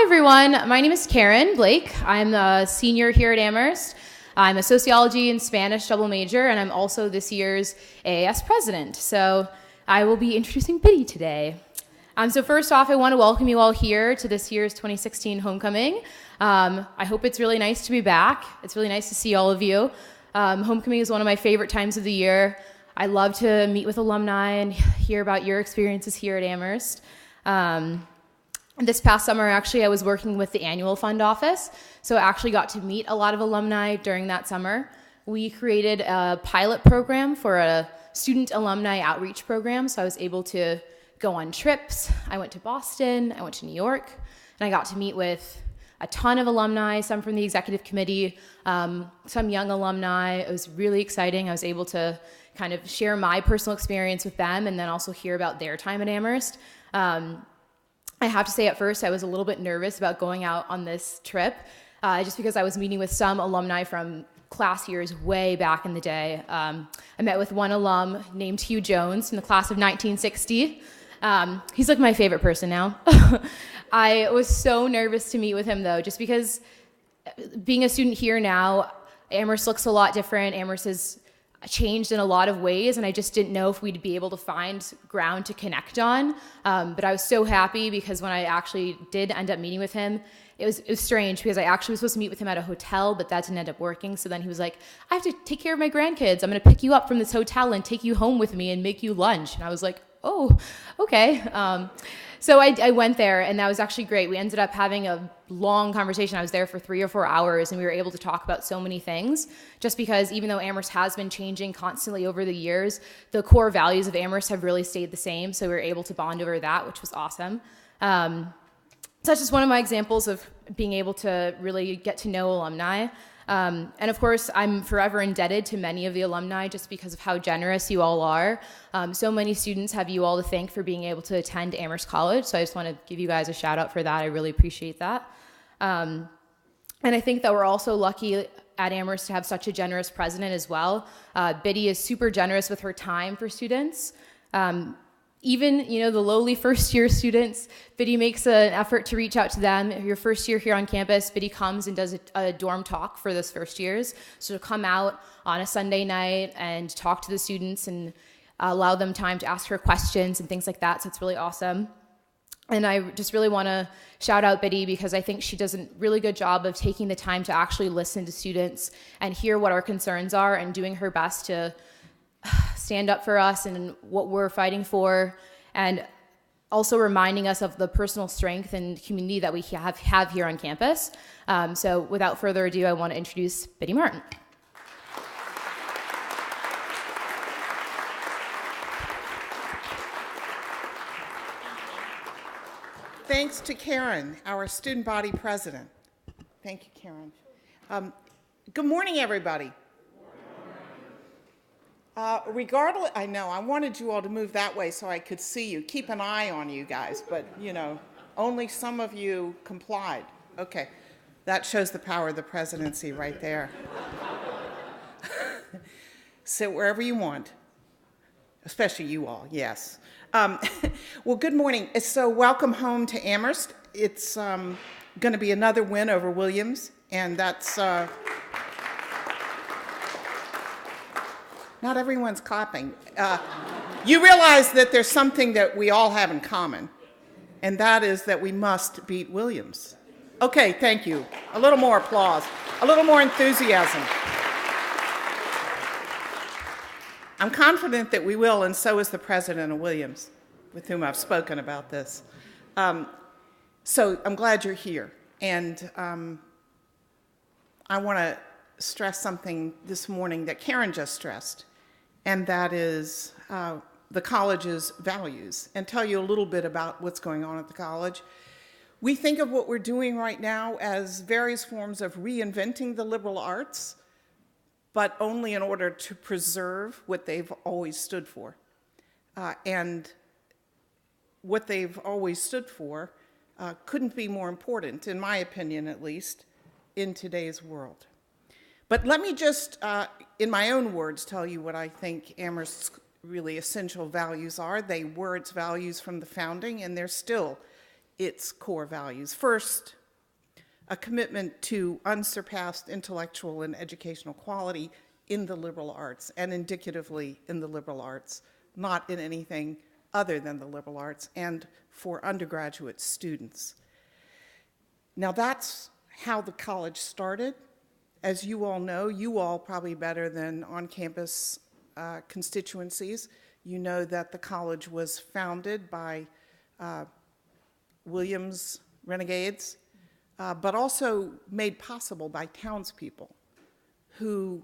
everyone. My name is Karen Blake. I'm a senior here at Amherst. I'm a sociology and Spanish double major, and I'm also this year's AAS president. So I will be introducing Biddy today. So first off, I want to welcome you all here to this year's 2016 homecoming. I hope it's really nice to be back. It's really nice to see all of you. Homecoming is one of my favorite times of the year. I love to meet with alumni and hear about your experiences here at Amherst. This past summer, actually, I was working with the annual fund office, so I actually got to meet a lot of alumni during that summer. We created a pilot program for a student alumni outreach program, so I was able to go on trips. I went to Boston, I went to New York, and I got to meet with a ton of alumni, some from the executive committee, some young alumni. It was really exciting. I was able to kind of share my personal experience with them and then also hear about their time at Amherst. I have to say at first I was a little bit nervous about going out on this trip just because I was meeting with some alumni from class years way back in the day. I met with one alum named Hugh Jones from the class of 1960. He's like my favorite person now. I was so nervous to meet with him though, just because being a student here now, Amherst looks a lot different. Amherst has changed in a lot of ways, and I just didn't know if we'd be able to find ground to connect on. But I was so happy because when I actually did end up meeting with him, it was strange because I actually was supposed to meet with him at a hotel, but that didn't end up working. So then he was like, I have to take care of my grandkids. I'm going to pick you up from this hotel and take you home with me and make you lunch. And I was like, oh, okay. So I went there, and that was actually great. We ended up having a long conversation. I was there for 3 or 4 hours, and we were able to talk about so many things, just because even though Amherst has been changing constantly over the years, the core values of Amherst have really stayed the same, so we were able to bond over that, which was awesome. So that's just one of my examples of being able to really get to know alumni. And of course, I'm forever indebted to many of the alumni just because of how generous you all are. So many students have you all to thank for being able to attend Amherst College, so I just want to give you guys a shout out for that. I really appreciate that. And I think that we're also lucky at Amherst to have such a generous president as well. Biddy is super generous with her time for students. Even, the lowly first-year students, Biddy makes an effort to reach out to them. If your first year here on campus, Biddy comes and does a dorm talk for those first years. So to come out on a Sunday night and talk to the students and allow them time to ask her questions and things like that. So it's really awesome. And I just really want to shout out Biddy because I think she does a really good job of taking the time to actually listen to students and hear what our concerns are and doing her best to stand up for us and what we're fighting for, and also reminding us of the personal strength and community that we have here on campus. So without further ado, I want to introduce Biddy Martin. Thanks to Karen, our student body president. Thank you, Karen. Good morning, everybody. Regardless, I know, I wanted you all to move that way so I could see you. Keep an eye on you guys, but, only some of you complied. Okay, that shows the power of the presidency right there. Sit wherever you want, especially you all, yes. Well, good morning. So welcome home to Amherst. It's going to be another win over Williams, and that's... Not everyone's clapping. You realize that there's something that we all have in common, and that is that we must beat Williams. Okay, thank you. A little more applause, a little more enthusiasm. I'm confident that we will, and so is the president of Williams, with whom I've spoken about this. So I'm glad you're here, and I want to stress something this morning that Karen just stressed, and that is the college's values, and tell you a little bit about what's going on at the college. We think of what we're doing right now as various forms of reinventing the liberal arts, but only in order to preserve what they've always stood for. And what they've always stood for couldn't be more important, in my opinion at least, in today's world. But let me just, in my own words, tell you what I think Amherst's really essential values are. They were its values from the founding, and they're still its core values. First, a commitment to unsurpassed intellectual and educational quality in the liberal arts, and indicatively in the liberal arts, not in anything other than the liberal arts, and for undergraduate students. Now that's how the college started. As you all know, you all probably better than on-campus constituencies, you know that the college was founded by Williams renegades, but also made possible by townspeople who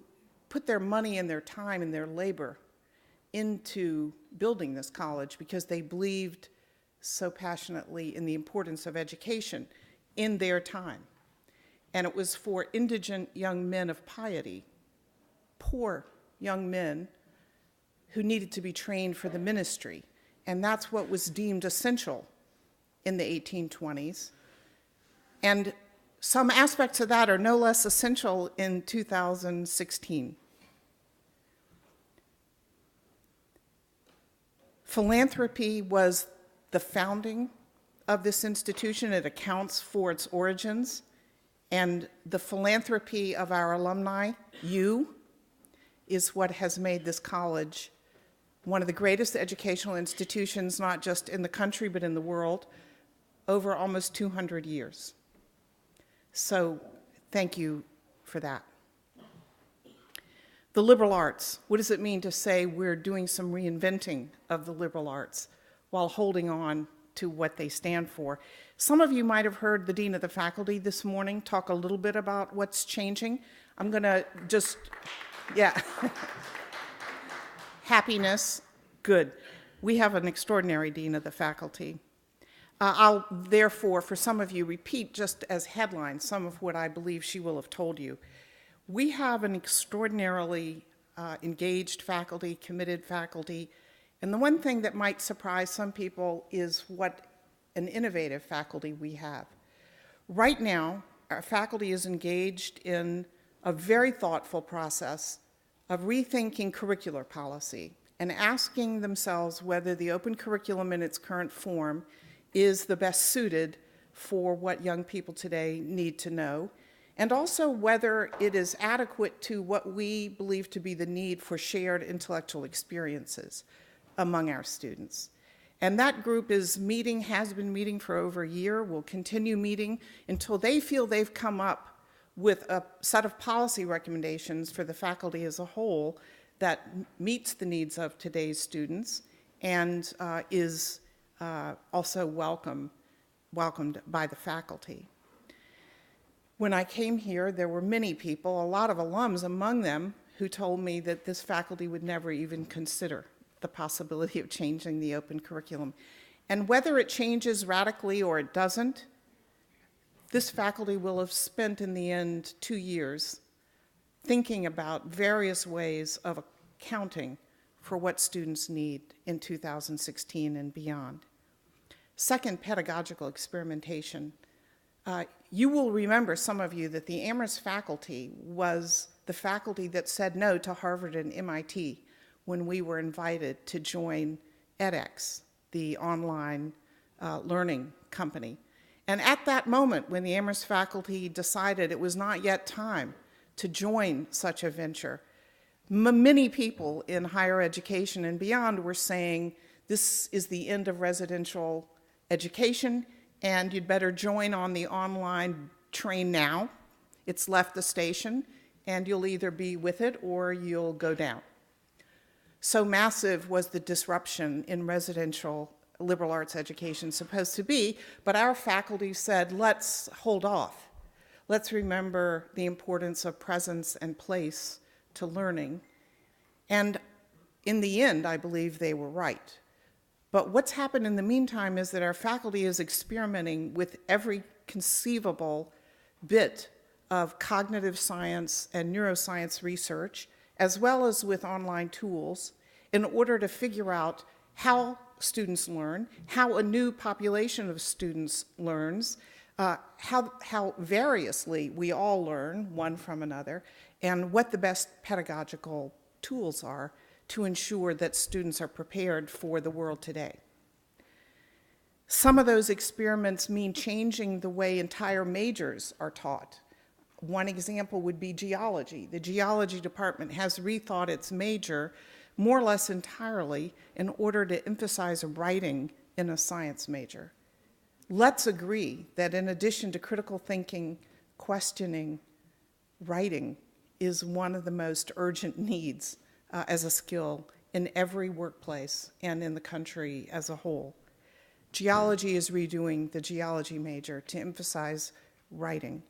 put their money and their time and their labor into building this college because they believed so passionately in the importance of education in their time. And it was for indigent young men of piety, poor young men who needed to be trained for the ministry. And that's what was deemed essential in the 1820s. And some aspects of that are no less essential in 2016. Philanthropy was the founding of this institution. It accounts for its origins. And the philanthropy of our alumni, you, is what has made this college one of the greatest educational institutions, not just in the country, but in the world, over almost 200 years. So thank you for that. The liberal arts, what does it mean to say we're doing some reinventing of the liberal arts while holding on to what they stand for? Some of you might have heard the Dean of the Faculty this morning talk a little bit about what's changing. I'm gonna just, yeah. Happiness, good. We have an extraordinary Dean of the Faculty. I'll therefore, for some of you, repeat just as headlines some of what I believe she will have told you. We have an extraordinarily engaged faculty, committed faculty, and the one thing that might surprise some people is what an innovative faculty we have. Right now, our faculty is engaged in a very thoughtful process of rethinking curricular policy and asking themselves whether the open curriculum in its current form is the best suited for what young people today need to know, and also whether it is adequate to what we believe to be the need for shared intellectual experiences among our students. And that group is meeting, has been meeting for over a year, will continue meeting until they feel they've come up with a set of policy recommendations for the faculty as a whole that meets the needs of today's students and is also welcomed by the faculty. When I came here, there were many people, a lot of alums among them, who told me that this faculty would never even consider the possibility of changing the open curriculum. And whether it changes radically or it doesn't, this faculty will have spent in the end 2 years thinking about various ways of accounting for what students need in 2016 and beyond. Second, pedagogical experimentation. You will remember, some of you, that the Amherst faculty was the faculty that said no to Harvard and MIT when we were invited to join edX, the online learning company. And at that moment, when the Amherst faculty decided it was not yet time to join such a venture, many people in higher education and beyond were saying, this is the end of residential education, and you'd better join on the online train now. It's left the station, and you'll either be with it or you'll go down. So massive was the disruption in residential liberal arts education supposed to be, but our faculty said, let's hold off. Let's remember the importance of presence and place to learning. And in the end, I believe they were right. But what's happened in the meantime is that our faculty is experimenting with every conceivable bit of cognitive science and neuroscience research, as well as with online tools, in order to figure out how students learn, how a new population of students learns, how variously we all learn one from another, and what the best pedagogical tools are to ensure that students are prepared for the world today. Some of those experiments mean changing the way entire majors are taught. One example would be geology. The geology department has rethought its major more or less entirely in order to emphasize writing in a science major. Let's agree that in addition to critical thinking, questioning, writing is one of the most urgent needs as a skill in every workplace and in the country as a whole. Geology is redoing the geology major to emphasize writing.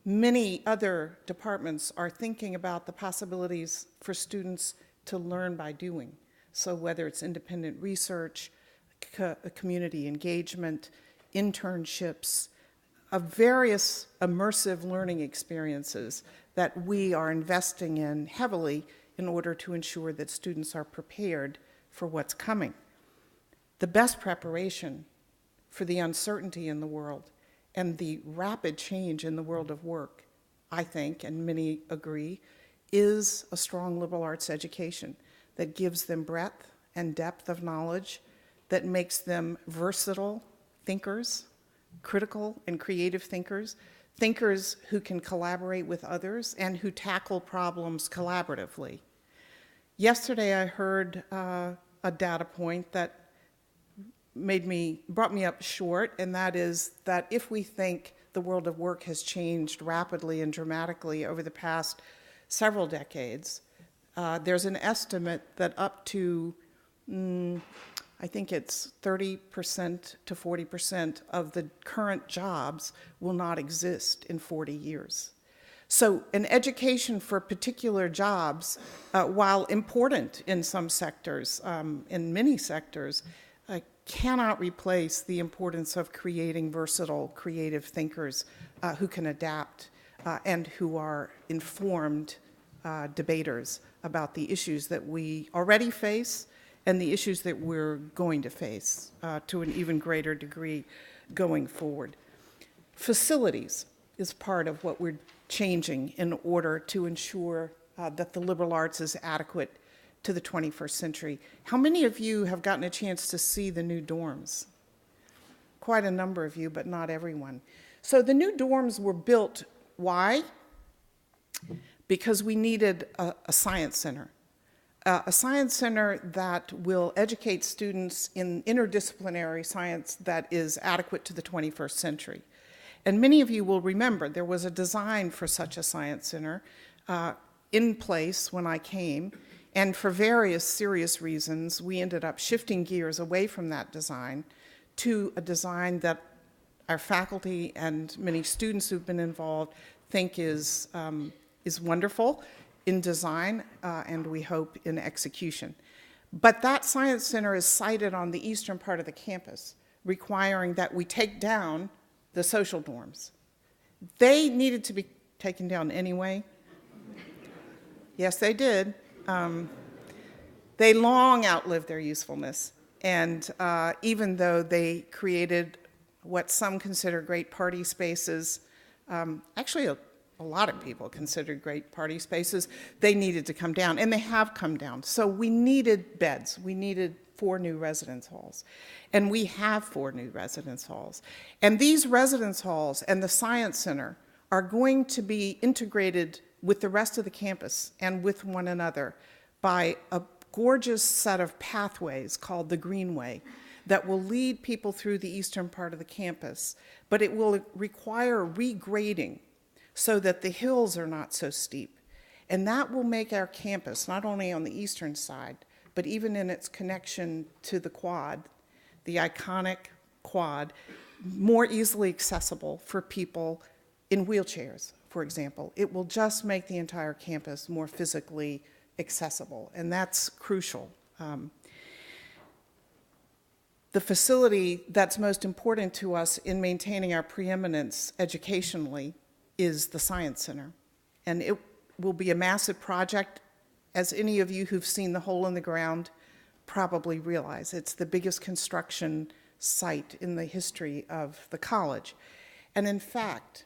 Many other departments are thinking about the possibilities for students to learn by doing. So whether it's independent research, community engagement, internships, various immersive learning experiences that we are investing in heavily in order to ensure that students are prepared for what's coming. The best preparation for the uncertainty in the world and the rapid change in the world of work, I think, and many agree, is a strong liberal arts education that gives them breadth and depth of knowledge, that makes them versatile thinkers, critical and creative thinkers, thinkers who can collaborate with others and who tackle problems collaboratively. Yesterday I heard a data point that brought me up short, and that is that if we think the world of work has changed rapidly and dramatically over the past several decades, there's an estimate that up to, I think it's 30% to 40% of the current jobs will not exist in 40 years. So an education for particular jobs, while important in some sectors, in many sectors, cannot replace the importance of creating versatile, creative thinkers who can adapt and who are informed debaters about the issues that we already face and the issues that we're going to face to an even greater degree going forward. Facilities is part of what we're changing in order to ensure that the liberal arts is adequate to the 21st century. How many of you have gotten a chance to see the new dorms? Quite a number of you, but not everyone. So the new dorms were built, why? Because we needed a science center. A science center that will educate students in interdisciplinary science that is adequate to the 21st century. And many of you will remember there was a design for such a science center in place when I came, and for various serious reasons, we ended up shifting gears away from that design to a design that our faculty and many students who've been involved think is wonderful in design and we hope in execution. But that science center is sited on the eastern part of the campus, requiring that we take down the social dorms. They needed to be taken down anyway. Yes, they did. They long outlived their usefulness. And even though they created what some consider great party spaces, actually a lot of people considered great party spaces, they needed to come down, and they have come down. So we needed beds. We needed 4 new residence halls, and we have 4 new residence halls. And these residence halls and the Science Center are going to be integrated with the rest of the campus and with one another by a gorgeous set of pathways called the Greenway that will lead people through the eastern part of the campus, but it will require regrading so that the hills are not so steep. And that will make our campus, not only on the eastern side, but even in its connection to the quad, the iconic quad, more easily accessible for people in wheelchairs, for example. It will just make the entire campus more physically accessible, and that's crucial. The facility that's most important to us in maintaining our preeminence educationally is the Science Center. And it will be a massive project, as any of you who've seen the hole in the ground probably realize. It's the biggest construction site in the history of the college. And in fact,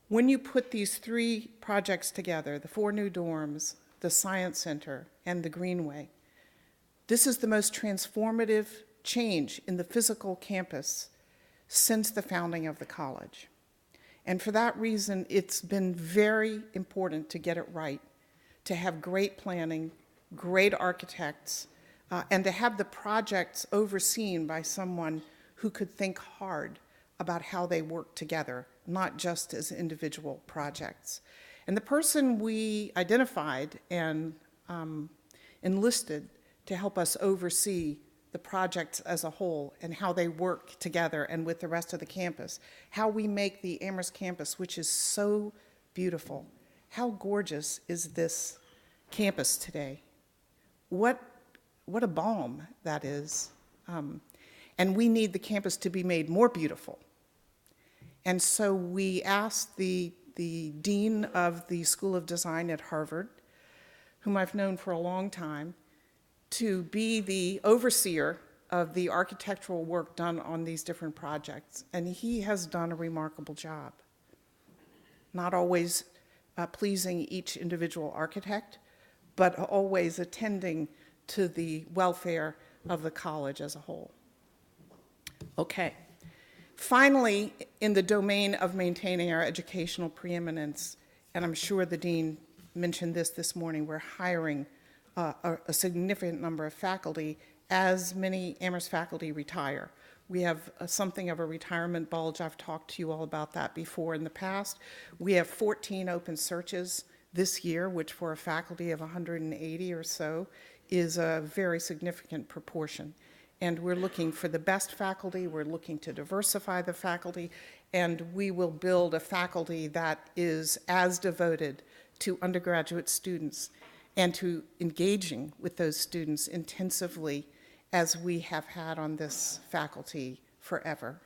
when you put these 3 projects together, the 4 new dorms, the Science Center, and the Greenway, this is the most transformative change in the physical campus since the founding of the college. And for that reason, it's been very important to get it right, to have great planning, great architects, and to have the projects overseen by someone who could think hard about how they work together, not just as individual projects. And the person we identified and enlisted to help us oversee the projects as a whole and how they work together and with the rest of the campus, how we make the Amherst campus, which is so beautiful. How gorgeous is this campus today? What a balm that is. And we need the campus to be made more beautiful. And so we asked the dean of the School of Design at Harvard, whom I've known for a long time, to be the overseer of the architectural work done on these different projects. And he has done a remarkable job. Not always pleasing each individual architect, but always attending to the welfare of the college as a whole. Okay. Finally, in the domain of maintaining our educational preeminence, and I'm sure the dean mentioned this morning, we're hiring a significant number of faculty as many Amherst faculty retire. We have something of a retirement bulge. I've talked to you all about that before in the past. We have 14 open searches this year, which for a faculty of 180 or so is a very significant proportion. And we're looking for the best faculty, we're looking to diversify the faculty, and we will build a faculty that is as devoted to undergraduate students and to engaging with those students intensively as we have had on this faculty forever.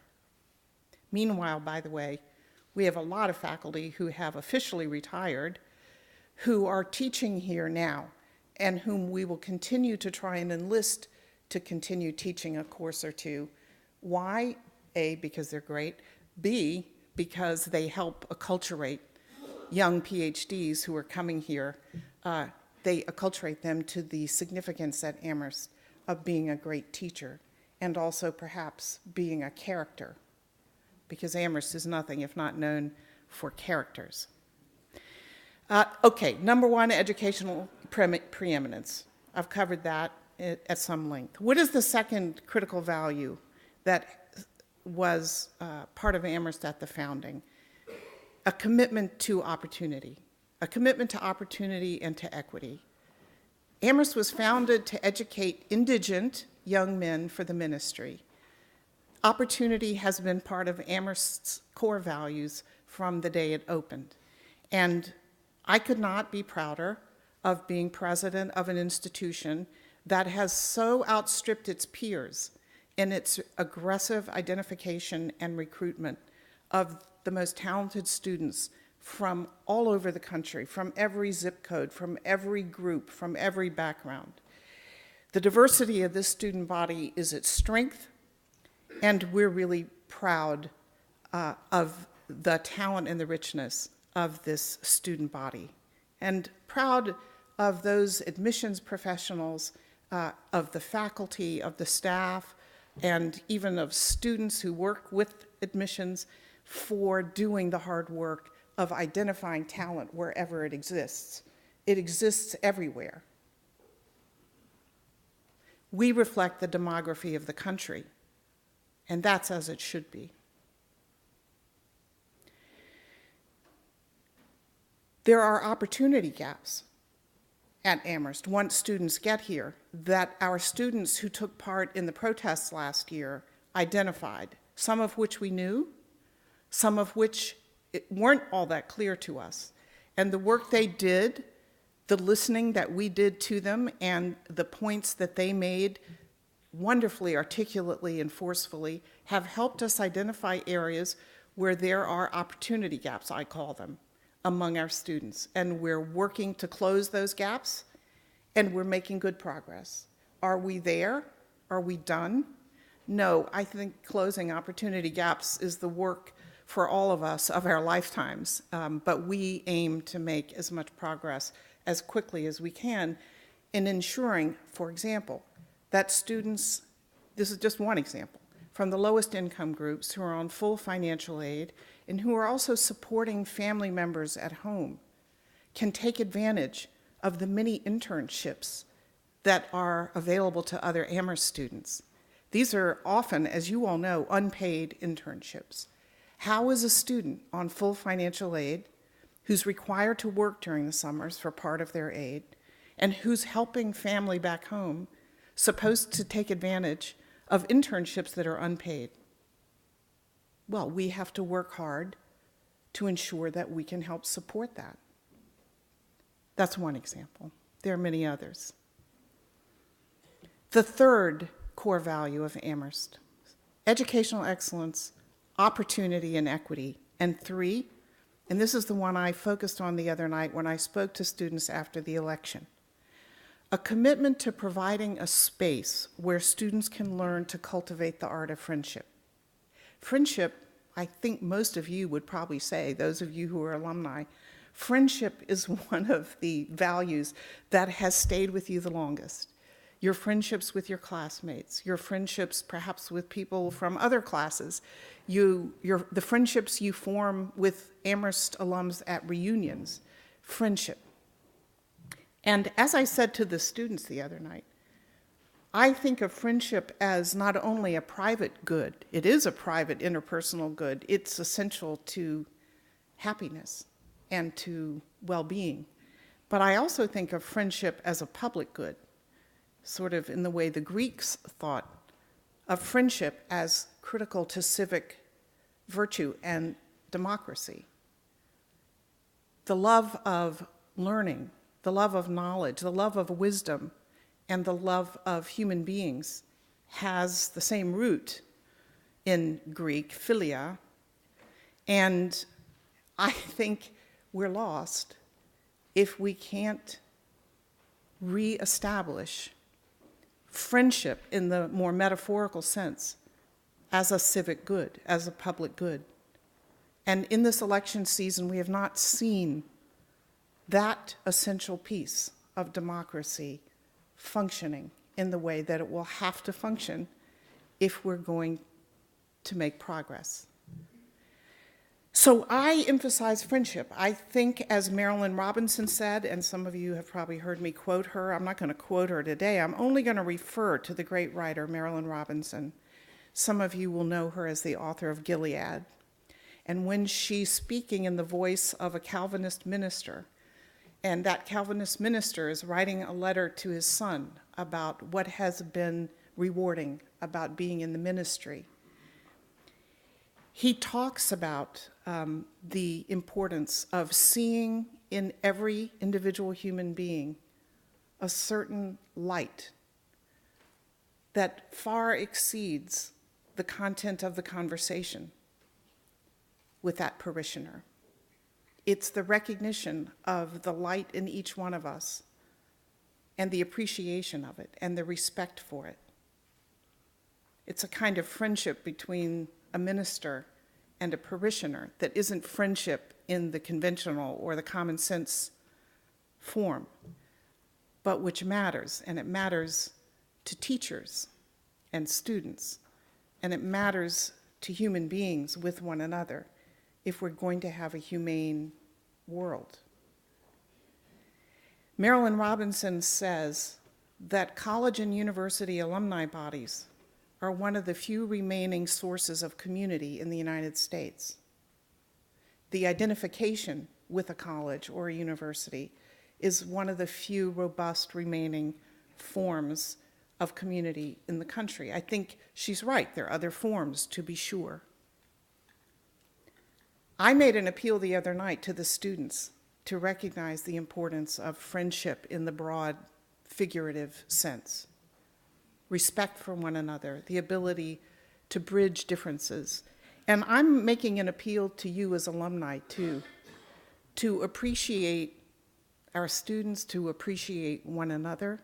Meanwhile, by the way, we have a lot of faculty who have officially retired, who are teaching here now, and whom we will continue to try and enlist to continue teaching a course or two. Why? A, because they're great. B, because they help acculturate young PhDs who are coming here. They acculturate them to the significance at Amherst of being a great teacher and also perhaps being a character, because Amherst is nothing if not known for characters. Okay, number one, educational preeminence. I've covered that at some length. What is the second critical value that was part of Amherst at the founding? A commitment to opportunity. A commitment to opportunity and to equity. Amherst was founded to educate indigent young men for the ministry. Opportunity has been part of Amherst's core values from the day it opened. And I could not be prouder of being president of an institution that has so outstripped its peers in its aggressive identification and recruitment of the most talented students from all over the country, from every zip code, from every group, from every background. The diversity of this student body is its strength, and we're really proud of the talent and the richness of this student body, and proud of those admissions professionals, of the faculty, of the staff, and even of students who work with admissions for doing the hard work of identifying talent wherever it exists. It exists everywhere. We reflect the demography of the country, and that's as it should be. There are opportunity gaps at Amherst once students get here that our students who took part in the protests last year identified, some of which we knew, some of which weren't all that clear to us. And the work they did, the listening that we did to them, and the points that they made wonderfully, articulately, and forcefully have helped us identify areas where there are opportunity gaps, I call them, among our students. And we're working to close those gaps, and we're making good progress. Are we there? Are we done? No, I think closing opportunity gaps is the work for all of us of our lifetimes, but we aim to make as much progress as quickly as we can in ensuring, for example, that students this is just one example, from the lowest income groups who are on full financial aid and who are also supporting family members at home, can take advantage of the many internships that are available to other Amherst students. These are often, as you all know, unpaid internships. How is a student on full financial aid who's required to work during the summers for part of their aid and who's helping family back home supposed to take advantage of internships that are unpaid? Well, we have to work hard to ensure that we can help support that. That's one example. There are many others. The third core value of Amherst: educational excellence, opportunity, and equity. And three, and this is the one I focused on the other night when I spoke to students after the election, a commitment to providing a space where students can learn to cultivate the art of friendship. Friendship, I think most of you would probably say, those of you who are alumni, friendship is one of the values that has stayed with you the longest. Your friendships with your classmates, your friendships perhaps with people from other classes, the friendships you form with Amherst alums at reunions, friendship. And as I said to the students the other night, I think of friendship as not only a private good, it is a private interpersonal good, it's essential to happiness and to well-being. But I also think of friendship as a public good, sort of in the way the Greeks thought of friendship as critical to civic virtue and democracy. The love of learning, the love of knowledge, the love of wisdom, and the love of human beings has the same root in Greek, philia, and I think we're lost if we can't reestablish friendship in the more metaphorical sense as a civic good, as a public good. And in this election season, we have not seen that essential piece of democracy functioning in the way that it will have to function if we're going to make progress. So I emphasize friendship. I think, as Marilyn Robinson said, and some of you have probably heard me quote her, I'm not going to quote her today, I'm only going to refer to the great writer Marilyn Robinson. Some of you will know her as the author of Gilead. And when she's speaking in the voice of a Calvinist minister, and that Calvinist minister is writing a letter to his son about what has been rewarding about being in the ministry, he talks about the importance of seeing in every individual human being a certain light that far exceeds the content of the conversation with that parishioner. It's the recognition of the light in each one of us and the appreciation of it and the respect for it. It's a kind of friendship between a minister and a parishioner that isn't friendship in the conventional or the common sense form, but which matters, and it matters to teachers and students, and it matters to human beings with one another if we're going to have a humane world. Marilyn Robinson says that college and university alumni bodies are one of the few remaining sources of community in the United States. The identification with a college or a university is one of the few robust remaining forms of community in the country. I think she's right. There are other forms, to be sure. I made an appeal the other night to the students to recognize the importance of friendship in the broad figurative sense. Respect for one another, the ability to bridge differences. And I'm making an appeal to you as alumni, too, to appreciate our students, to appreciate one another,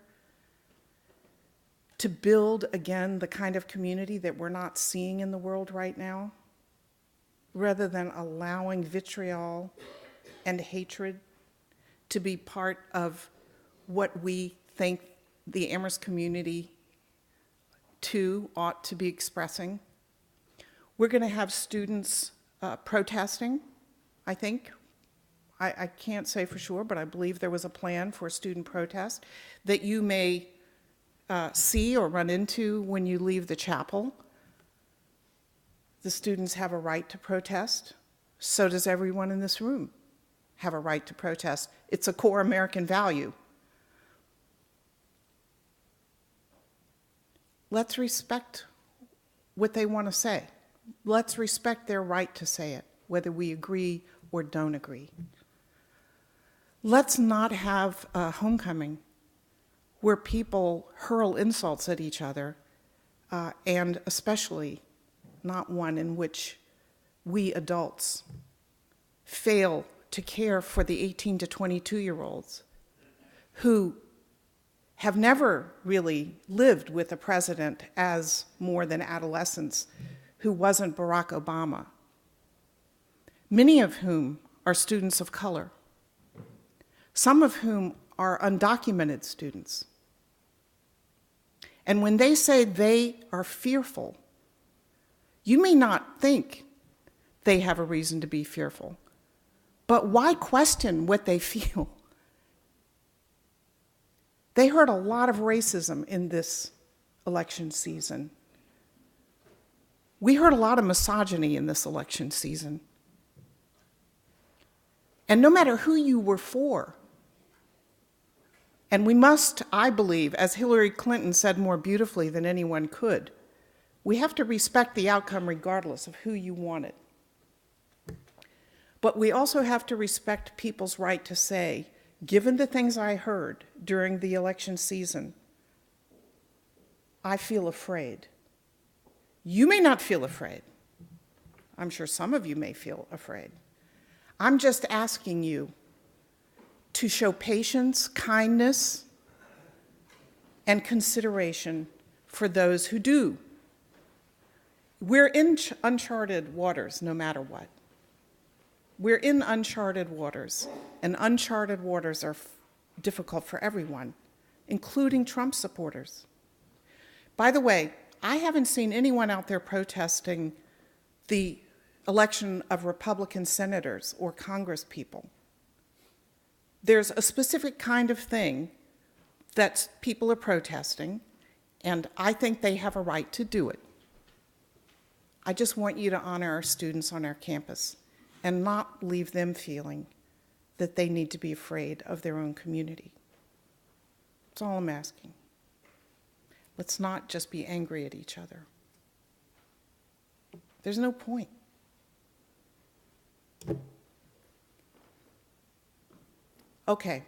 to build, again, the kind of community that we're not seeing in the world right now, rather than allowing vitriol and hatred to be part of what we think the Amherst community too, ought to be expressing. We're going to have students protesting, I think. I can't say for sure, but I believe there was a plan for a student protest that you may see or run into when you leave the chapel. The students have a right to protest. So does everyone in this room have a right to protest. It's a core American value. Let's respect what they want to say. Let's respect their right to say it, whether we agree or don't agree. Let's not have a homecoming where people hurl insults at each other, and especially not one in which we adults fail to care for the 18 to 22-year-olds who have never really lived with a president as more than adolescents who wasn't Barack Obama, many of whom are students of color, some of whom are undocumented students. And when they say they are fearful, you may not think they have a reason to be fearful, but why question what they feel? They heard a lot of racism in this election season. We heard a lot of misogyny in this election season. And no matter who you were for, and we must, I believe, as Hillary Clinton said more beautifully than anyone could, we have to respect the outcome regardless of who you wanted. But we also have to respect people's right to say, given the things I heard during the election season, I feel afraid. You may not feel afraid. I'm sure some of you may feel afraid. I'm just asking you to show patience, kindness, and consideration for those who do. We're in uncharted waters no matter what. We're in uncharted waters, and uncharted waters are difficult for everyone, including Trump supporters. By the way, I haven't seen anyone out there protesting the election of Republican senators or Congress people. There's a specific kind of thing that people are protesting, and I think they have a right to do it. I just want you to honor our students on our campus and not leave them feeling that they need to be afraid of their own community. That's all I'm asking. Let's not just be angry at each other. There's no point. Okay.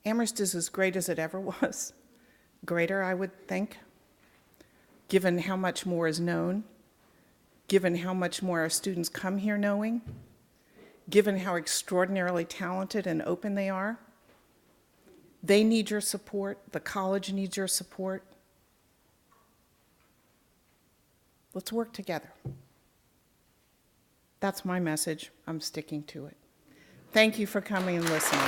Amherst is as great as it ever was. Greater, I would think, given how much more is known, given how much more our students come here knowing, given how extraordinarily talented and open they are. They need your support. The college needs your support. Let's work together. That's my message. I'm sticking to it. Thank you for coming and listening.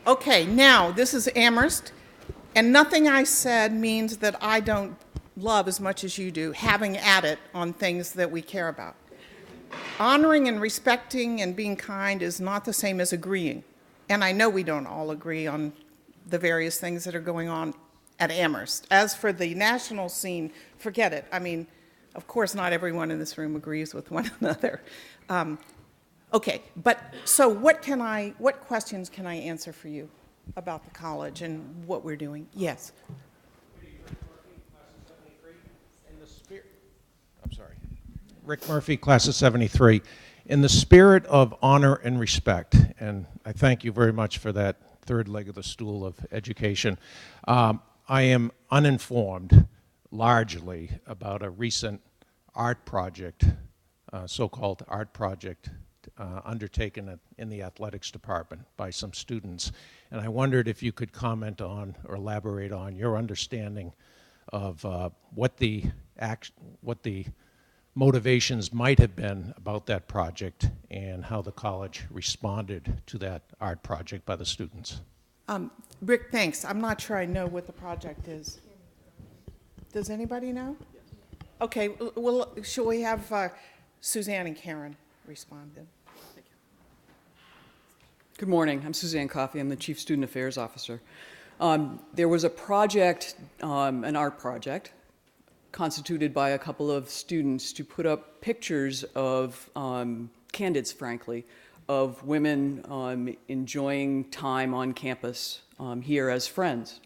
Okay, now, this is Amherst, and nothing I said means that I don't love as much as you do having at it on things that we care about. Honoring and respecting and being kind is not the same as agreeing, and I know we don't all agree on the various things that are going on at Amherst. As for the national scene, forget it. I mean, of course, not everyone in this room agrees with one another. Okay, but so what questions can I answer for you about the college and what we're doing? Yes. I'm sorry. Rick Murphy, class of 73. In the spirit of honor and respect, and I thank you very much for that third leg of the stool of education, I am uninformed largely about a recent art project, so-called art project, undertaken in the athletics department by some students. And I wondered if you could comment on or elaborate on your understanding of what the motivations might have been about that project and how the college responded to that art project by the students. Rick, thanks. I'm not sure I know what the project is. Does anybody know? Okay, well, shall we have Suzanne and Karen respond then? Good morning. I'm Suzanne Coffey. I'm the Chief Student Affairs Officer. There was a project, an art project, constituted by a couple of students to put up pictures of, candids, frankly, of women enjoying time on campus here as friends.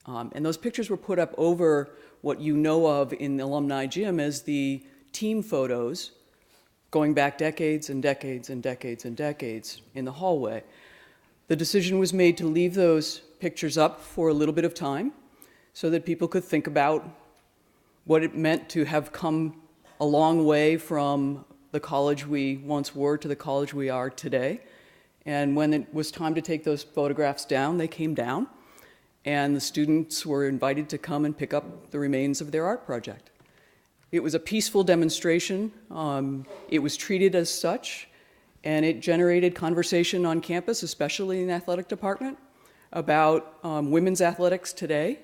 And those pictures were put up over what you know of in the alumni gym as the team photos going back decades and decades and decades and decades in the hallway. The decision was made to leave those pictures up for a little bit of time so that people could think about what it meant to have come a long way from the college we once were to the college we are today. And when it was time to take those photographs down, they came down, and the students were invited to come and pick up the remains of their art project. It was a peaceful demonstration. It was treated as such, and it generated conversation on campus, especially in the athletic department, about women's athletics today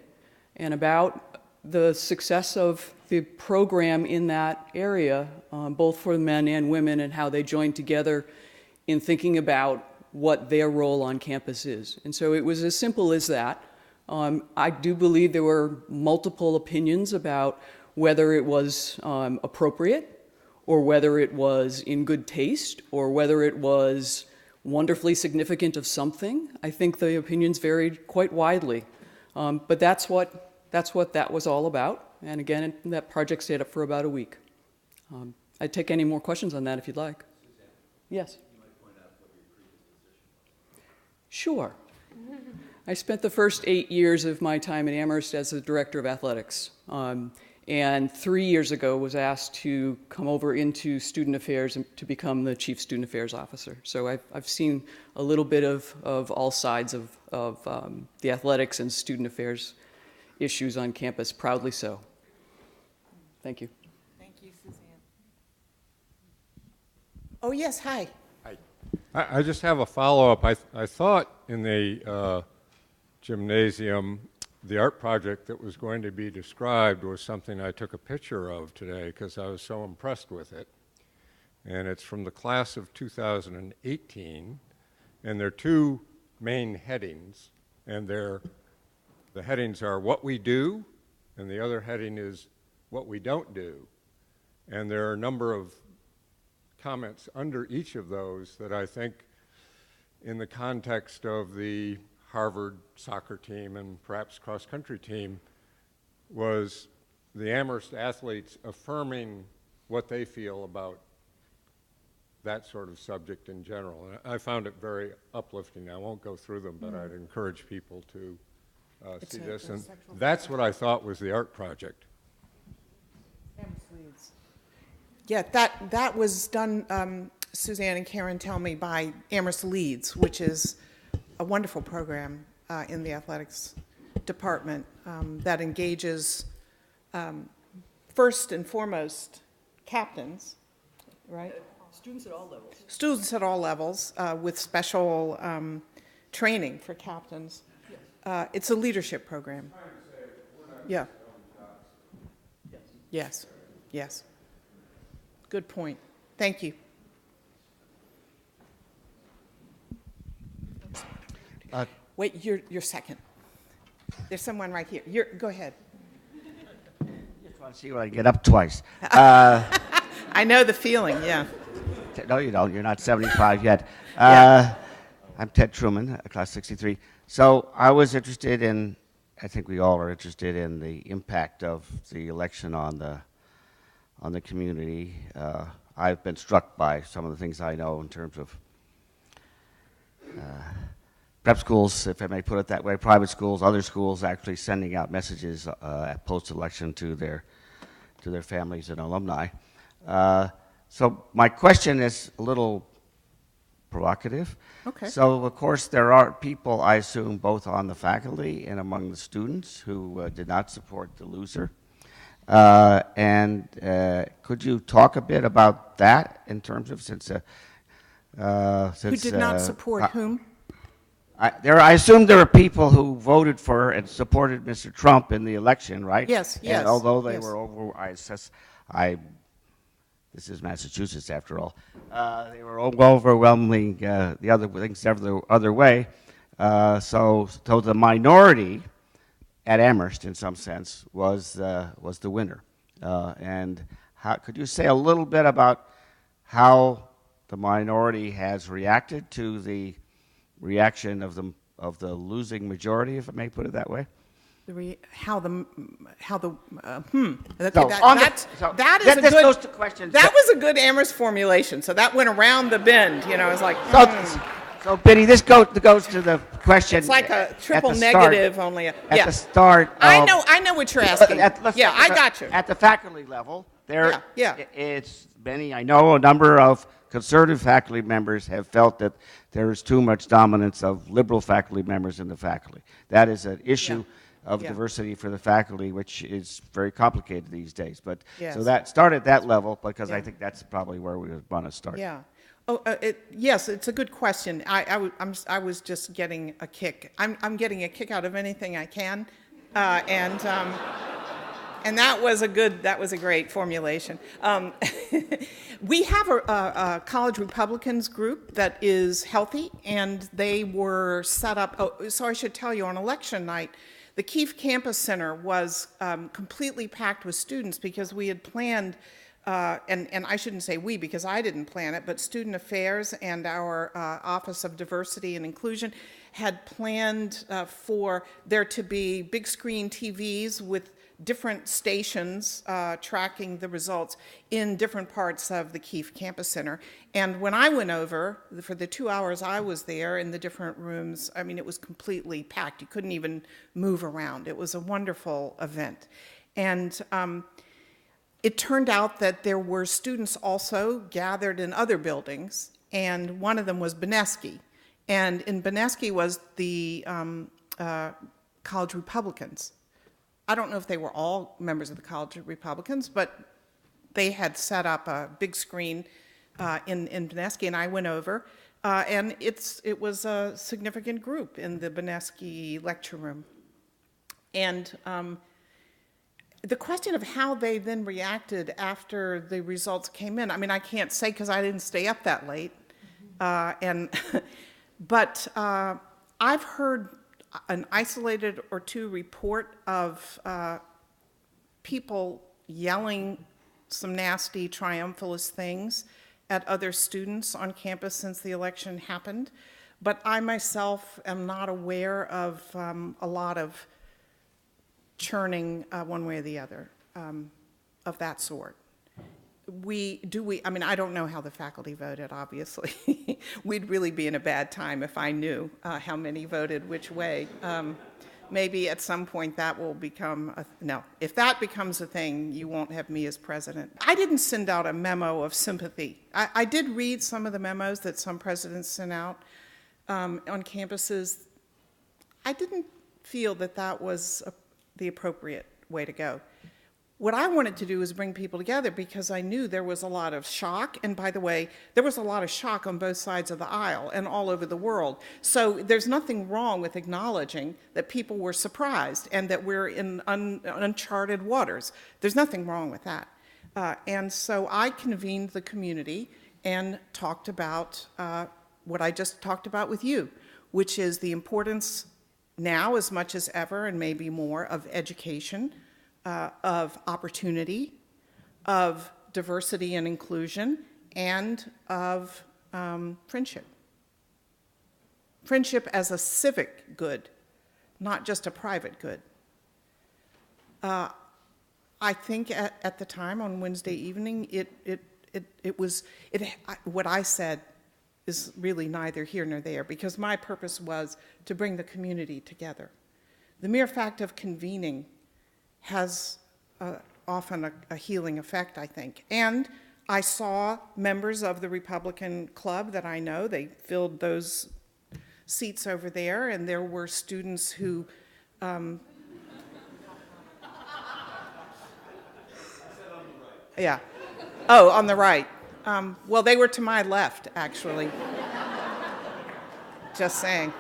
and about the success of the program in that area, both for men and women, and how they joined together in thinking about what their role on campus is. And so it was as simple as that. I do believe there were multiple opinions about whether it was appropriate, or whether it was in good taste, or whether it was wonderfully significant of something. I think the opinions varied quite widely. But that's what that was all about. And again, that project stayed up for about a week. I'd take any more questions on that if you'd like. Suzanne, yes? You might point out what your previous position was. Sure. I spent the first 8 years of my time at Amherst as the director of athletics. And 3 years ago was asked to come over into student affairs and to become the chief student affairs officer. So I've seen a little bit of all sides of the athletics and student affairs issues on campus, proudly so. Thank you. Thank you, Suzanne. Oh, yes, hi. Hi. I just have a follow-up. I thought in the gymnasium, the art project that was going to be described was something I took a picture of today because I was so impressed with it. And it's from the class of 2018, and there are two main headings, and the headings are what we do, and the other heading is what we don't do. And there are a number of comments under each of those that I think, in the context of the Harvard soccer team and perhaps cross-country team, was the Amherst athletes affirming what they feel about that sort of subject in general. And I found it very uplifting. I won't go through them, but I'd encourage people to see this. And that's what I thought was the art project. Yeah, that was done, Suzanne and Karen tell me, by Amherst Leads, which is a wonderful program in the athletics department that engages, first and foremost, captains, right? Students at all levels. Students at all levels with special training for captains. It's a leadership program. Yeah. Yes, yes. Good point. Thank you. Wait, you're second. There's someone right here. Go ahead. Just want to see what I get up twice. I know the feeling, yeah. No, you don't. You're not 75 yet. Yeah. I'm Ted Truman, class 63. So I was interested in, I think we all are interested in the impact of the election on the community. I've been struck by some of the things I know in terms of prep schools, if I may put it that way, private schools, other schools actually sending out messages post-election to their families and alumni. So my question is a little provocative. Okay. So, of course, there are people, I assume, both on the faculty and among the students who did not support the loser. And could you talk a bit about that in terms of since Who did not support whom? I assume there are people who voted for and supported Mr. Trump in the election, right? Yes, yes. And although they yes. were this is Massachusetts after all, they were overwhelmingly the other way. So the minority at Amherst, in some sense, was the winner. And could you say a little bit about how the minority has reacted to the reaction of the losing majority, if I may put it that way? That goes to questions. That was a good Amherst formulation. So that went around the bend. You know, it's like. So Biddy, this goes to the question. It's like a triple At negative, the start. I know what you're asking. I got you. At the faculty level, it's Benny. I know a number of conservative faculty members have felt that there is too much dominance of liberal faculty members in the faculty. That is an issue of diversity for the faculty, which is very complicated these days. But so that started at that level, because I think that's probably where we want to start. Yeah. Oh, yes, it's a good question. I was just getting a kick. I'm getting a kick out of anything I can, and that was a great formulation. We have a college Republicans group that is healthy, and they were set up. Oh, so I should tell you, on election night, the Keefe Campus Center was completely packed with students because we had planned. And I shouldn't say we because I didn't plan it, but Student Affairs and our Office of Diversity and Inclusion had planned for there to be big screen TVs with different stations tracking the results in different parts of the Keefe Campus Center. And when I went over, for the 2 hours I was there in the different rooms, I mean, it was completely packed. You couldn't even move around. It was a wonderful event. And it turned out that there were students also gathered in other buildings, and one of them was Benesky. And in Benesky was the College Republicans. I don't know if they were all members of the College Republicans, but they had set up a big screen in Benesky, and I went over, and it was a significant group in the Benesky lecture room. And the question of how they then reacted after the results came in, I mean, I can't say because I didn't stay up that late. But I've heard an isolated or two report of people yelling some nasty triumphalist things at other students on campus since the election happened. But I myself am not aware of a lot of churning one way or the other of that sort. I mean, I don't know how the faculty voted, obviously. We'd really be in a bad time if I knew how many voted which way. Maybe at some point that will become no. If that becomes a thing, you won't have me as president. I didn't send out a memo of sympathy. I did read some of the memos that some presidents sent out on campuses. I didn't feel that was the appropriate way to go. What I wanted to do was bring people together because I knew there was a lot of shock. And by the way, there was a lot of shock on both sides of the aisle and all over the world. So there's nothing wrong with acknowledging that people were surprised and that we're in uncharted waters. There's nothing wrong with that. And so I convened the community and talked about what I just talked about with you, which is the importance now as much as ever, and maybe more, of education, of opportunity, of diversity and inclusion, and of friendship. Friendship as a civic good, not just a private good. I think at the time on Wednesday evening, what I said is really neither here nor there, because my purpose was to bring the community together. The mere fact of convening has often a healing effect, I think. And I saw members of the Republican Club that I know, they filled those seats over there, and there were students who yeah. Oh, on the right. Well, they were to my left, actually. Just saying.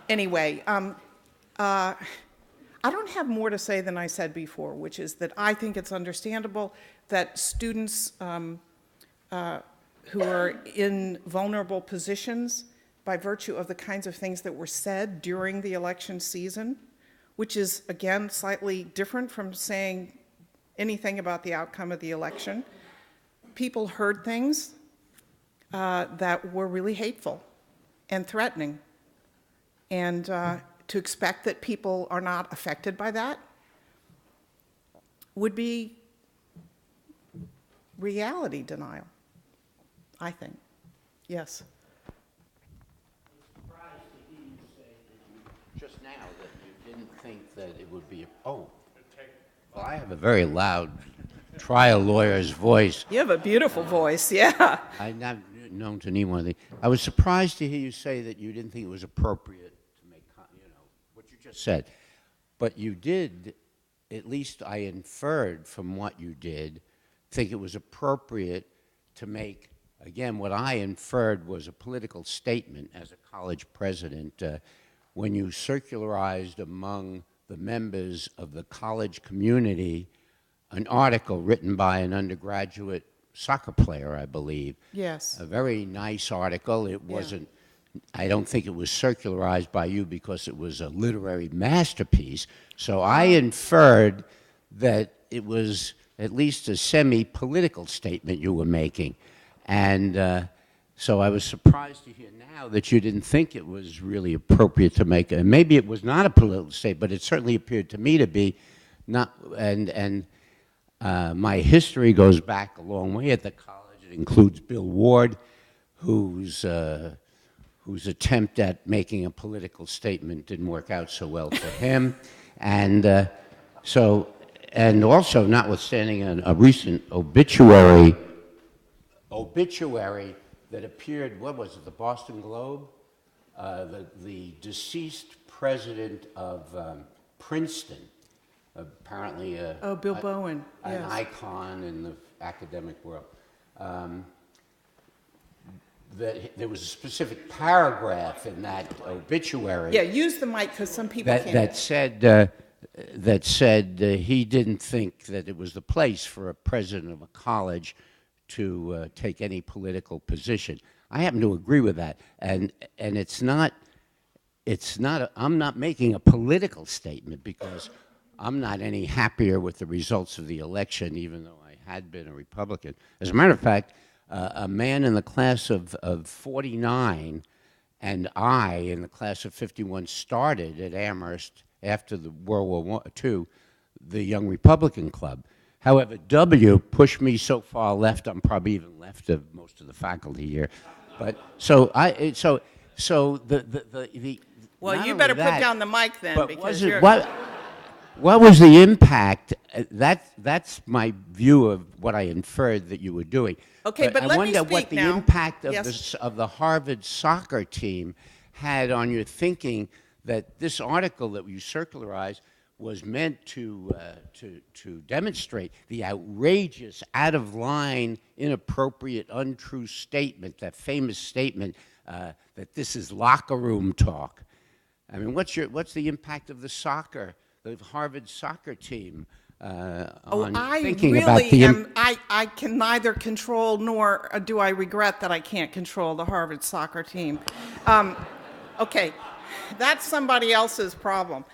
Anyway, I don't have more to say than I said before, which is that I think it's understandable that students who are in vulnerable positions by virtue of the kinds of things that were said during the election season, which is, again, slightly different from saying anything about the outcome of the election. People heard things that were really hateful and threatening. And to expect that people are not affected by that would be reality denial, I think. Yes. I'm surprised to hear you say that just now that you didn't think that it would be well, I have a very loud trial lawyer's voice. You have a beautiful voice, yeah. I'm not known to anyone of the. I was surprised to hear you say that you didn't think it was appropriate to make, what you just said. But you did, at least I inferred from what you did, think it was appropriate to make, again, what I inferred was a political statement as a college president when you circularized among the members of the college community an article written by an undergraduate soccer player, I believe. Yes. A very nice article. It wasn't, I don't think it was circularized by you because it was a literary masterpiece. So I inferred that it was at least a semi-political statement you were making. And so I was surprised to hear now that you didn't think it was really appropriate to make, and maybe it was not a political statement, but it certainly appeared to me to be not, and my history goes back a long way at the college. It includes Bill Ward, whose attempt at making a political statement didn't work out so well for him. And and also notwithstanding a recent obituary that appeared, what was it, the Boston Globe? The deceased president of Princeton, apparently Bill Bowen, an yes. icon in the academic world. That there was a specific paragraph in that obituary. Yeah, use the mic because some people can't. That said he didn't think that it was the place for a president of a college to take any political position. I happen to agree with that, and it's not. I'm not making a political statement because I'm not any happier with the results of the election, even though I had been a Republican. As a matter of fact, a man in the class of 49 and I in the class of 51 started at Amherst after the World War II, the Young Republican Club. However, W pushed me so far left, I'm probably even left of most of the faculty here. But so the Well, you better put down the mic then, but because was it, you're... what was the impact? That's my view of what I inferred that you were doing. Okay, but let me I wonder speak what the now. impact of, Yes. of the Harvard soccer team had on your thinking that this article that you circularized was meant to demonstrate the outrageous, out-of-line, inappropriate, untrue statement, that famous statement that this is locker room talk. I mean, what's the impact of the Harvard soccer team on thinking about the... I can neither control nor do I regret that I can't control the Harvard soccer team. Okay, that's somebody else's problem.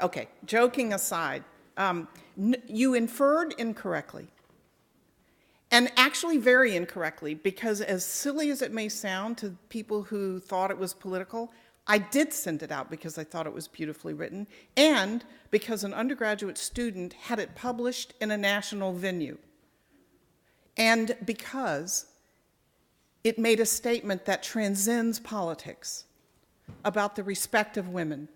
Okay, joking aside, you inferred incorrectly, and actually very incorrectly, because as silly as it may sound to people who thought it was political, I did send it out because I thought it was beautifully written, and because an undergraduate student had it published in a national venue, and because it made a statement that transcends politics about the respect of women.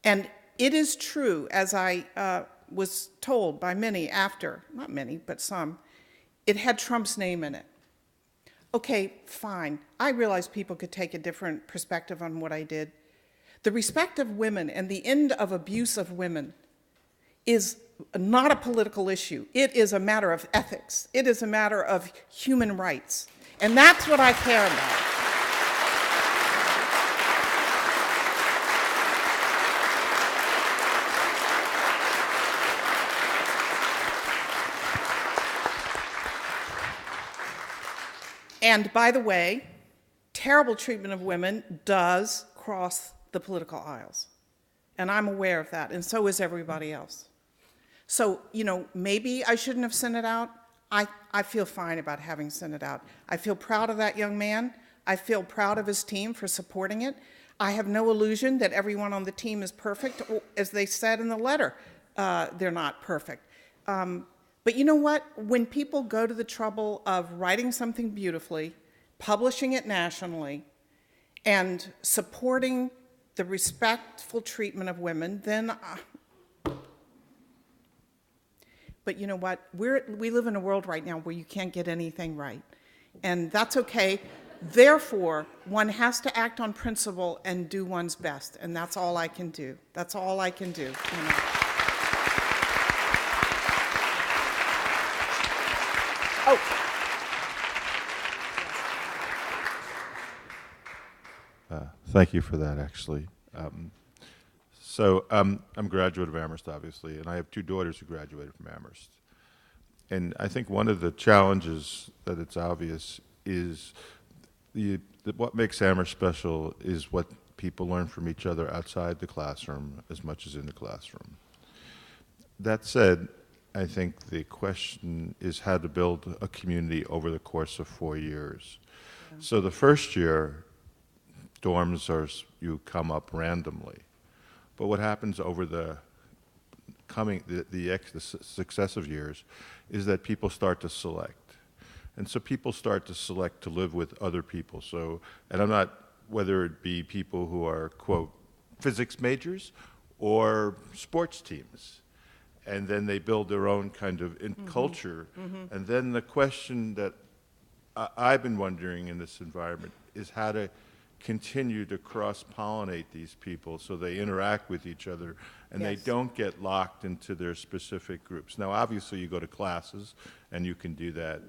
And it is true, as I was told by many after, not many, but some, it had Trump's name in it. Okay, fine. I realize people could take a different perspective on what I did. The respect of women and the end of abuse of women is not a political issue. It is a matter of ethics. It is a matter of human rights. And that's what I care about. And by the way, terrible treatment of women does cross the political aisles. And I'm aware of that, and so is everybody else. So, you know, maybe I shouldn't have sent it out. I feel fine about having sent it out. I feel proud of that young man. I feel proud of his team for supporting it. I have no illusion that everyone on the team is perfect. As they said in the letter, they're not perfect. But you know what? When people go to the trouble of writing something beautifully, publishing it nationally, and supporting the respectful treatment of women, then but you know what? We live in a world right now where you can't get anything right. And that's okay. Therefore, one has to act on principle and do one's best. And that's all I can do. That's all I can do. You know. Thank you for that, actually. I'm a graduate of Amherst, obviously, and I have two daughters who graduated from Amherst. And I think one of the challenges that it's obvious is what makes Amherst special is what people learn from each other outside the classroom as much as in the classroom. That said, I think the question is how to build a community over the course of 4 years. Yeah. So the first year, dorms you come up randomly. But what happens over the successive years is that people start to select. And so people start to select to live with other people. So, and I'm not, whether it be people who are, quote, physics majors or sports teams. And then they build their own kind of culture. Mm-hmm. And then the question that I've been wondering in this environment is how to continue to cross-pollinate these people so they interact with each other and yes. They don't get locked into their specific groups. Now, obviously, you go to classes and you can do that.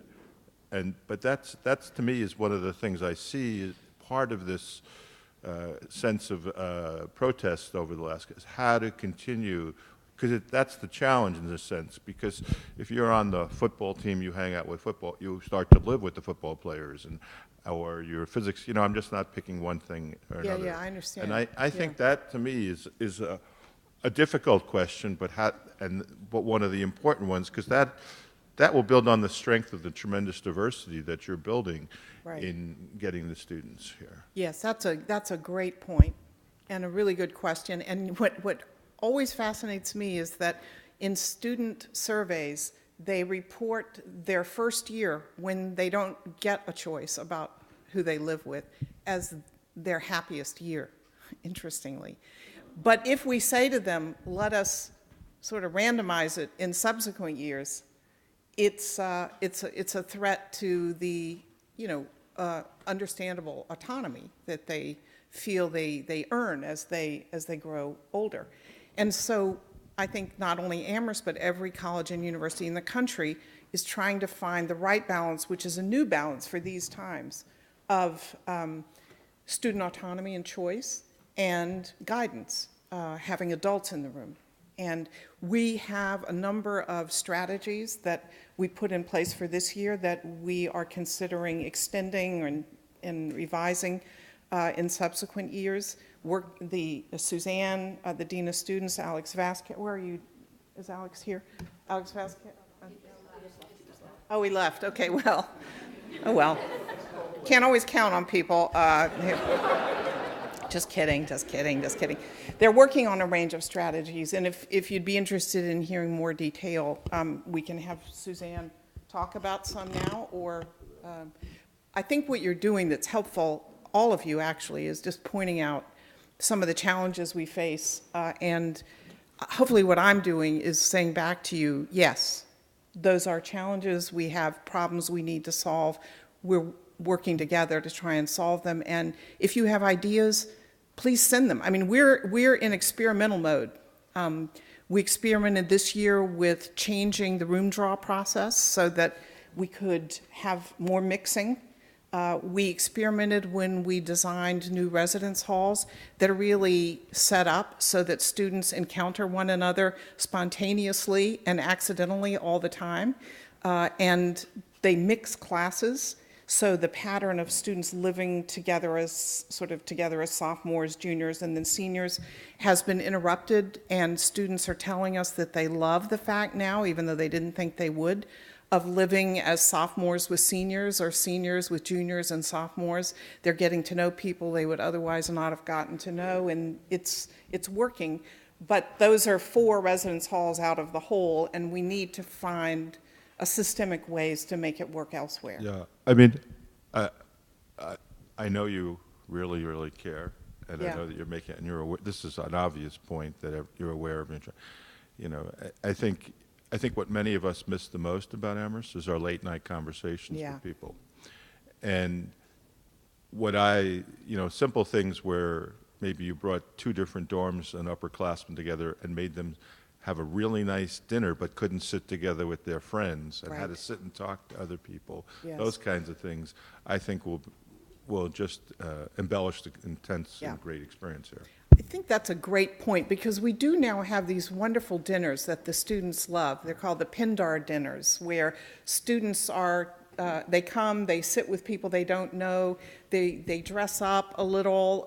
But that's to me is one of the things I see is part of this sense of protest over the last, is how to continue, because that's the challenge in this sense, because if you're on the football team, you hang out with football, you start to live with the football players, or your physics, you know, I'm just not picking one thing or another. Yeah, I understand. And I think that to me is a difficult question, but one of the important ones, because that will build on the strength of the tremendous diversity that you're building right. in getting the students here. Yes, that's a great point and a really good question. And what always fascinates me is that in student surveys, they report their first year when they don't get a choice about who they live with as their happiest year, interestingly. But if we say to them, let us sort of randomize it in subsequent years, it's a threat to the, understandable autonomy that they feel they earn as they grow older. And so I think not only Amherst, but every college and university in the country is trying to find the right balance, which is a new balance for these times, of student autonomy and choice and guidance, having adults in the room. And we have a number of strategies that we put in place for this year that we are considering extending and revising in subsequent years. Suzanne, the Dean of Students, Alex Vasquez, where are you? Is Alex here? Alex Vasquez? Oh, he left. Okay, well. Oh, well. Can't always count on people. Just kidding. They're working on a range of strategies, and if you'd be interested in hearing more detail, we can have Suzanne talk about some now, I think what you're doing that's helpful, all of you actually, is just pointing out some of the challenges we face. And hopefully what I'm doing is saying back to you, yes, those are challenges. We have problems we need to solve. We're working together to try and solve them. And if you have ideas, please send them. I mean, we're in experimental mode. We experimented this year with changing the room draw process so that we could have more mixing. We experimented when we designed new residence halls that are really set up so that students encounter one another spontaneously and accidentally all the time. And they mix classes, so the pattern of students living together as sophomores, juniors, and then seniors has been interrupted, and students are telling us that they love the fact now, even though they didn't think they would, of living as sophomores with seniors or seniors with juniors and sophomores. They're getting to know people they would otherwise not have gotten to know, and it's working. But those are 4 residence halls out of the whole, and we need to find a systemic ways to make it work elsewhere. Yeah, I mean, I know you really, really care, and Yeah. I know that you're making, and you're aware, this is an obvious point that you're aware of. You know, I think what many of us miss the most about Amherst is our late night conversations Yeah. with people. And simple things where maybe you brought 2 different dorms and upperclassmen together and made them have a really nice dinner but couldn't sit together with their friends and had to Right. sit and talk to other people. Yes. Those kinds of things, I think, will just embellish the intense Yeah. and great experience here. I think that's a great point, because we do now have these wonderful dinners that the students love. They're called the Pindar dinners, where students are, they come, they sit with people they don't know, they dress up a little.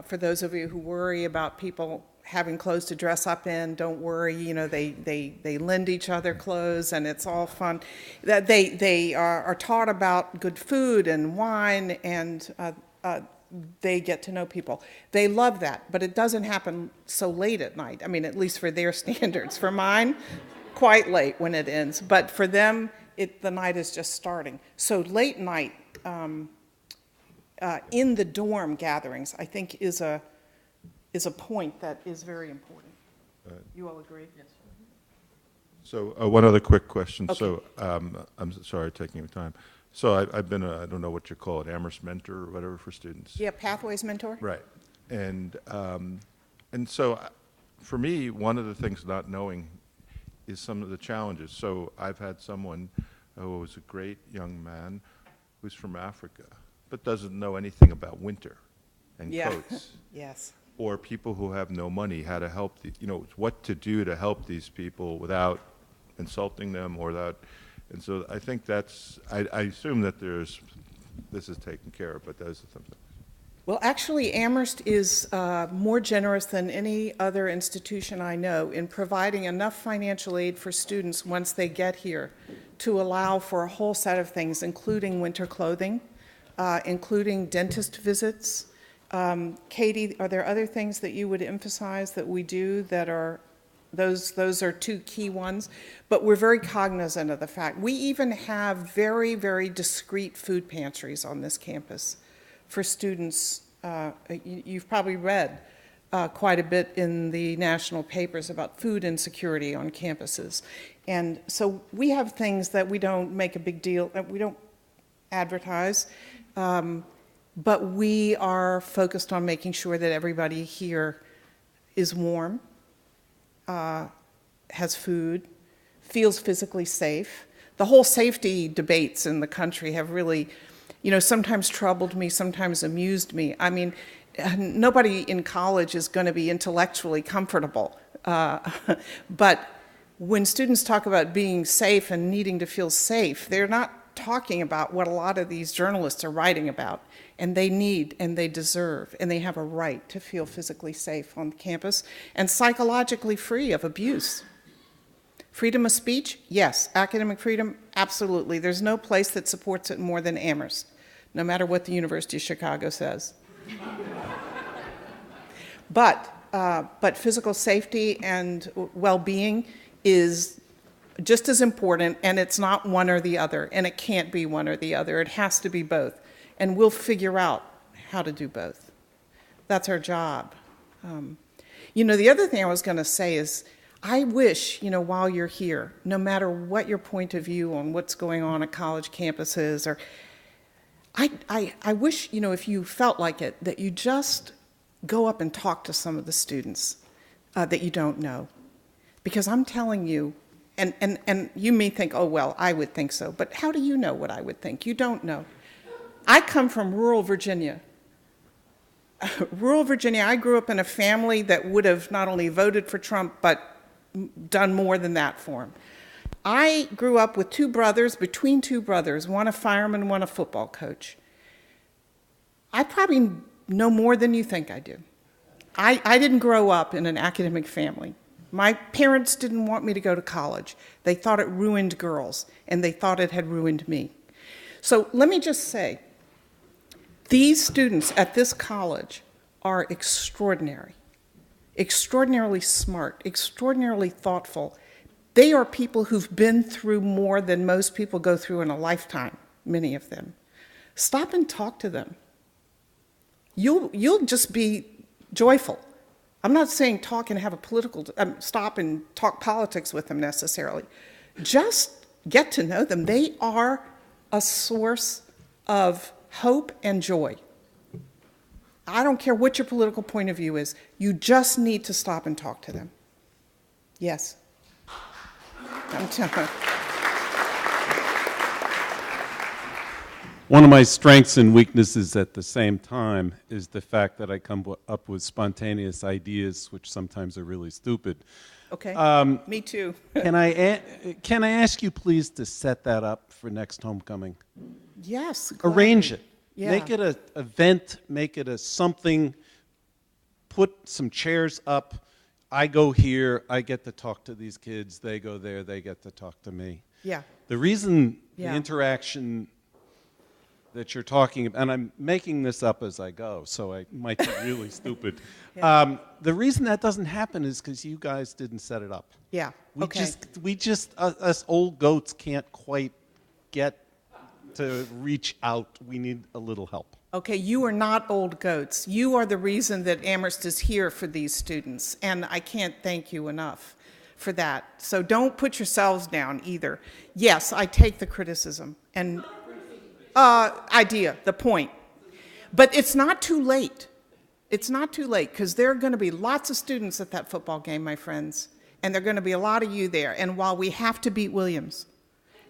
For those of you who worry about people having clothes to dress up in, don't worry, you know, they lend each other clothes, and it's all fun. That they are taught about good food and wine, and they get to know people. They love that, but it doesn't happen so late at night. I mean, at least for their standards. For mine, quite late when it ends, but for them, the night is just starting. So late night in the dorm gatherings, I think, is a point that is very important. You all agree? Yes. So one other quick question. Okay. So I'm sorry taking your time. So I've been I don't know what you call it, Amherst mentor or whatever for students. Yeah, Pathways mentor? Right. And so for me, one of the things not knowing is some of the challenges. So I've had someone who was a great young man who's from Africa, but doesn't know anything about winter and Yeah. coats. Yes. Or people who have no money, how to help, what to do to help these people without insulting them or without, and so I think I assume that this is taken care of, but those are something. Well, actually, Amherst is more generous than any other institution I know in providing enough financial aid for students once they get here to allow for a whole set of things, including winter clothing, including dentist visits. Katie, are there other things that you would emphasize that we do that are, those are 2 key ones, but we're very cognizant of the fact. We even have very, very discreet food pantries on this campus for students. You've probably read quite a bit in the national papers about food insecurity on campuses. And so we have things that we don't make a big deal, that we don't advertise, but we are focused on making sure that everybody here is warm, has food, feels physically safe. The whole safety debates in the country have really, sometimes troubled me, sometimes amused me. I mean, nobody in college is going to be intellectually comfortable. But when students talk about being safe and needing to feel safe, they're not talking about what a lot of these journalists are writing about. And they need and they deserve and they have a right to feel physically safe on campus and psychologically free of abuse. Freedom of speech? Yes. Academic freedom? Absolutely. There's no place that supports it more than Amherst, no matter what the University of Chicago says. But physical safety and well-being is just as important, and it's not one or the other, and it can't be one or the other. It has to be both, and we'll figure out how to do both. That's our job. The other thing I was going to say is, I wish, while you're here, no matter what your point of view on what's going on at college campuses, or I wish, if you felt like it, that you just go up and talk to some of the students that you don't know. Because I'm telling you, and you may think, oh, well, I would think so, but how do you know what I would think? You don't know. I come from rural Virginia. Rural Virginia, I grew up in a family that would have not only voted for Trump, but done more than that for him. I grew up with between two brothers, one a fireman, one a football coach. I probably know more than you think I do. I didn't grow up in an academic family. My parents didn't want me to go to college. They thought it ruined girls, and they thought it had ruined me. So let me just say, these students at this college are extraordinary, extraordinarily smart, extraordinarily thoughtful. They are people who've been through more than most people go through in a lifetime, many of them. Stop and talk to them. You'll just be joyful. I'm not saying talk and have a stop and talk politics with them necessarily. Just get to know them. They are a source of hope and joy. I don't care what your political point of view is. You just need to stop and talk to them. Yes. I'm telling. One of my strengths and weaknesses at the same time is the fact that I come up with spontaneous ideas, which sometimes are really stupid. Okay, me too. Can I ask you please to set that up for next homecoming? Yes. Arrange it. Yeah. Make it an event, make it a something, put some chairs up. I go here, I get to talk to these kids. They go there, they get to talk to me. Yeah. The reason Yeah. the interaction that you're talking about, and I'm making this up as I go, so I might be really stupid. Yeah. The reason that doesn't happen is because you guys didn't set it up. Yeah. Okay. We just us old goats can't quite get to reach out. We need a little help. Okay, you are not old goats. You are the reason that Amherst is here for these students, and I can't thank you enough for that. So don't put yourselves down either. Yes, I take the criticism and the point. But it's not too late. It's not too late, because there are going to be lots of students at that football game, my friends, and there are going to be a lot of you there. And while we have to beat Williams,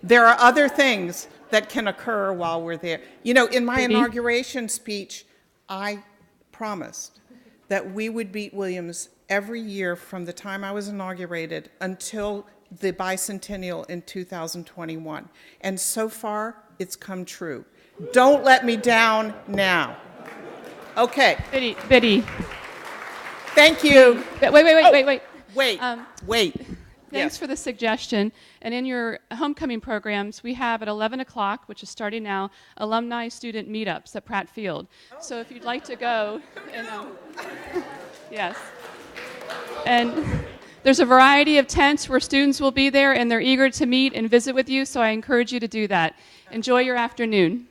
there are other things that can occur while we're there. In my inauguration speech, I promised that we would beat Williams every year from the time I was inaugurated until the bicentennial in 2021. And so far, it's come true. Don't let me down now. Okay. Biddy. Thank you. Wait. Wait. Thanks Yes. for the suggestion. And in your homecoming programs, we have at 11 o'clock, which is starting now, alumni student meetups at Pratt Field. So if you'd like to go, yes. And there's a variety of tents where students will be there, and they're eager to meet and visit with you, so I encourage you to do that. Enjoy your afternoon.